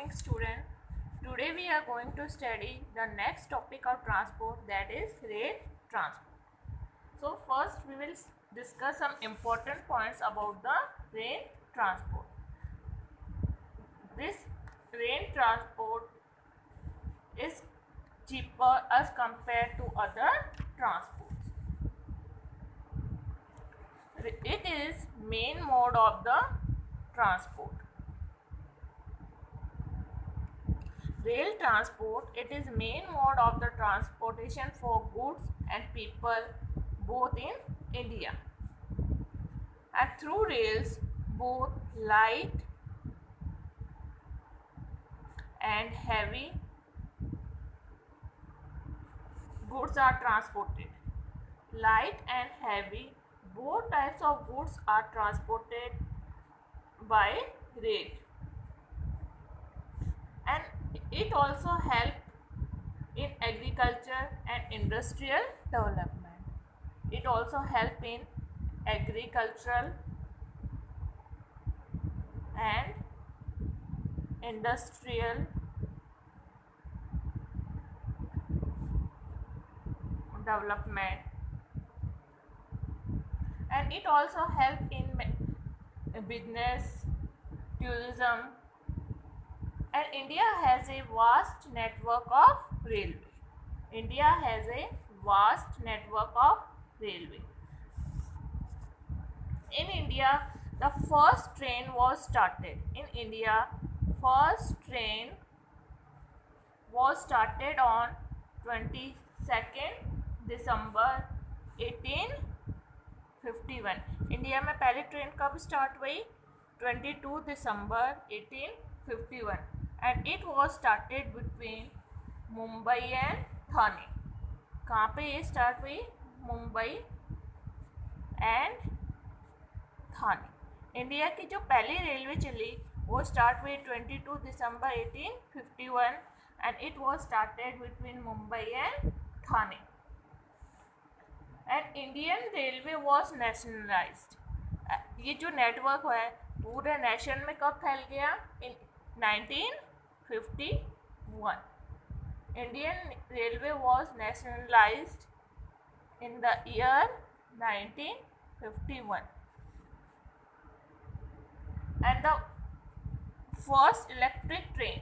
morning, student. Today we are going to study the next topic of transport, that is rail transport. So first we will discuss some important points about the rail transport. This rail transport is cheaper as compared to other transports. It is main mode of the transport. Rail transport, it is main mode of the transportation for goods and people both in India. And through rails, both light and heavy goods are transported. Light and heavy, both types of goods are transported by rail. And it also helps in agriculture and industrial development. It also helps in agricultural and industrial development, and it also helps in business, tourism, and India has a vast network of railway. India has a vast network of railway. In India, the first train was started. In India, first train was started on 22nd December 1851. India में पहली train कब start हुई? 22 December 1851 and it was started between Mumbai and Thane. कहाँ पे ये start हुई? Mumbai and Thane. India की जो पहली रेलवे चली वो स्टार्ट हुई 22 December 1851 and it was started between Mumbai and Thane. And Indian Railway was nationalized. ये जो नेटवर्क है पूरे नेशन में कब फैल गया? इन 1951. Indian Railway was nationalized in the year 1951. And the first electric train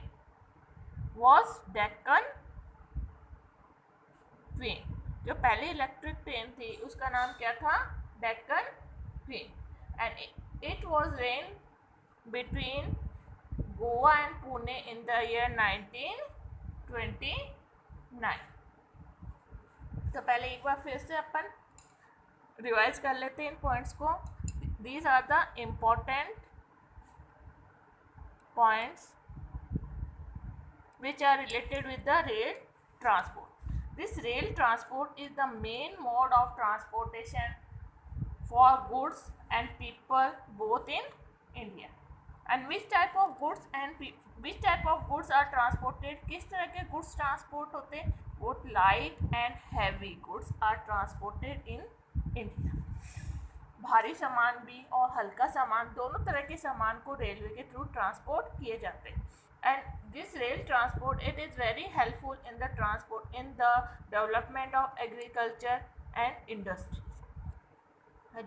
was Deccan train. जो पहली इलेक्ट्रिक ट्रेन थी उसका नाम क्या था? Deccan train. And it was rain between Goa and Pune in the year 1929. तो पहले एक बार फिर से अपन रिवाइज कर लेते हैं इन पॉइंट्स को. These are the important points which are related with the rail transport. This rail transport is the main mode of transportation for goods and people both in India. And which type of goods are transported? किस तरह के goods transport होते हैं? Both light and heavy goods are transported in India. भारी सामान भी और हल्का सामान दोनों तरह के सामान को रेलवे के थ्रू ट्रांसपोर्ट किए जाते हैं. And this rail transport it is very helpful in the transport in the development of agriculture and industries.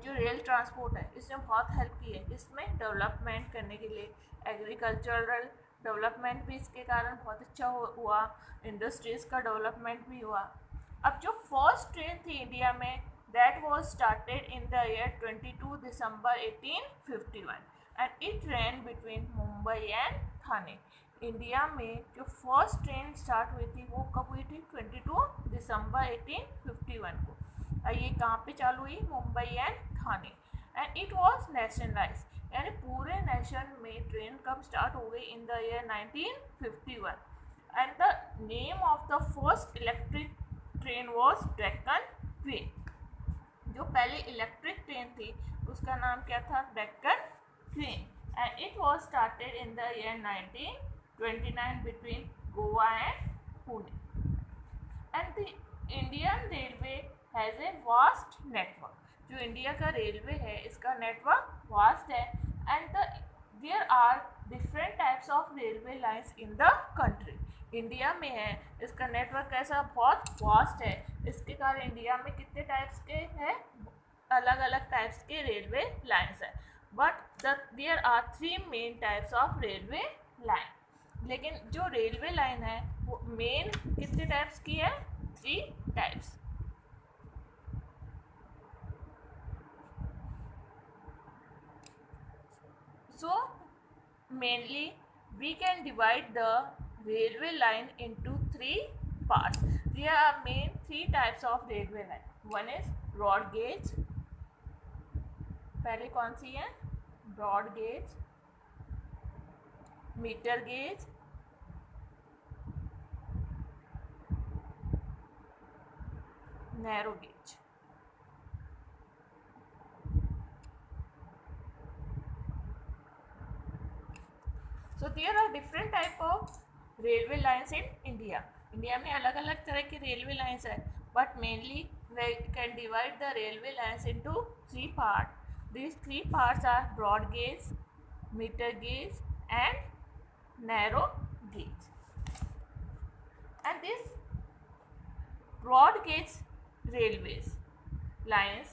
जो रेल ट्रांसपोर्ट है इसने बहुत हेल्प की है इसमें डेवलपमेंट करने के लिए. एग्रीकल्चरल डेवलपमेंट भी इसके कारण बहुत अच्छा हुआ. इंडस्ट्रीज़ का डेवलपमेंट भी हुआ. अब जो फर्स्ट ट्रेन थी इंडिया में that was started in the year 22 December 1851 and it ran between Mumbai and Thane. India में जो फर्स्ट ट्रेन स्टार्ट हुई थी वो कब हुई थी? 22 दिसंबर 1851 को. ये कहाँ पे चालू हुई? Mumbai and Thane. And it was nationalise. यानी पूरे नेशन में ट्रेन कब स्टार्ट हो गई? इन the year 1951. And the name of the first electric train was Deccan train. जो पहली इलेक्ट्रिक ट्रेन थी उसका नाम क्या था? Deccan train. And it was started in the year 1929 between Goa and Pune. And the Indian railway has a vast network. जो India का railway है इसका नेटवर्क वास्ट है. And there are different types of railway lines in the country. India में है, इसका network ऐसा बहुत वास्ट है, इसके कारण इंडिया में कितने टाइप्स के हैं, अलग अलग टाइप्स के रेलवे लाइंस है। But there are 3 main types of railway line. लेकिन जो रेलवे लाइन है वो मेन कितने टाइप्स की है, 3 types. So mainly we can divide the railway line into 3 parts. There are main 3 types of railway line. One is broad gauge, पहले कौन सी है, broad gauge, metre gauge, narrow gauge. So there are different type of railway lines in India. India में अलग अलग तरह की railway lines है, but mainly we can divide the railway lines into 3 parts. These 3 parts are broad gauge, meter gauge and narrow gauge. And this broad gauge railways lines,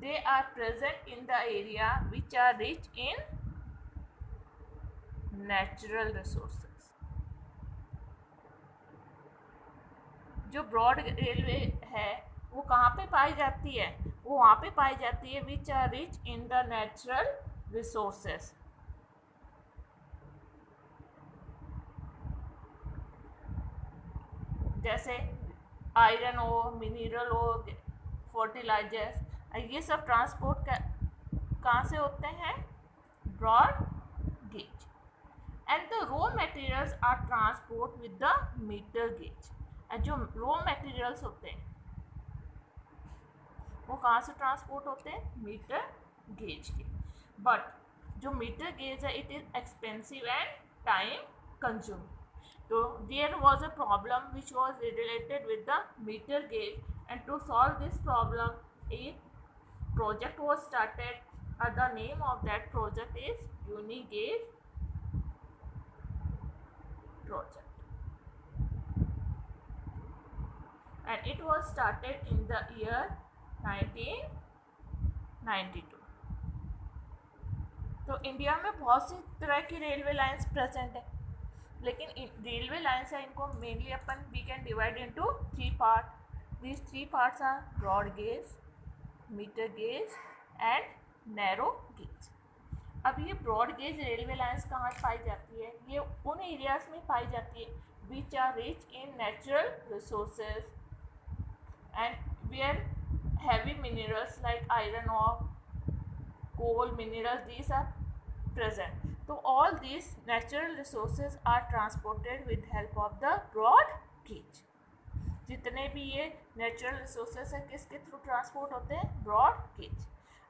they are present in the area which are rich in natural resources. जो broad railway है वो कहाँ पे पाई जाती है, वो वहाँ पे पाई जाती है which are rich in the natural resources. जैसे आयरन हो, मिनरल हो, फर्टिलाइजर्स, ये सब ट्रांसपोर्ट कहाँ से होते हैं, broad gauge. And the raw materials are transport with the metre gauge. जो रॉ मटेरियल्स होते हैं वो कहाँ से ट्रांसपोर्ट होते हैं, मीटर गेज के। बट जो मीटर गेज है it is expensive and time consuming. तो there was a problem which was related with the metre gauge, and to solve this problem a project was started. The name of that project is Unigauge project, and it was started in the year 1992. तो India में बहुत सी तरह की railway lines present है, लेकिन railway lines है इनको mainly अपन we can divide into 3 part. These 3 parts are broad gauge, metre gauge and narrow gauge. अब ये ब्रॉड गेज रेलवे लाइंस कहाँ पाई जाती है, ये उन एरियाज में पाई जाती है which are rich in natural resources and where heavy minerals like iron और coal, minerals, these are present. So all these natural resources are transported with help of the broad gauge. जितने भी ये natural resources हैं किसके through transport होते हैं, broad gauge.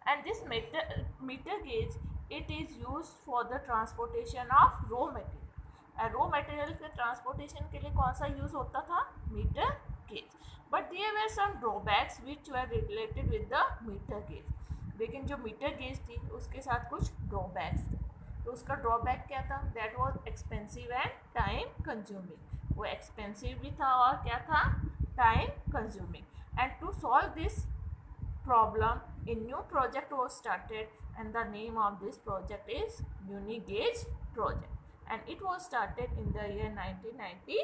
And this metre gauge it is use for the transportation of raw material. Raw material के transportation के लिए कौन सा यूज होता था, metre gauge. But there were some drawbacks which were related with the metre gauge. लेकिन जो metre gauge थी उसके साथ कुछ ड्रॉबैक्स थे. तो उसका ड्रॉबैक क्या था, that was expensive and time consuming. वो एक्सपेंसिव भी था और क्या था, time consuming. And to solve this problem a new project was started and the name of this project is unigauge project, and it was started in the year 1992.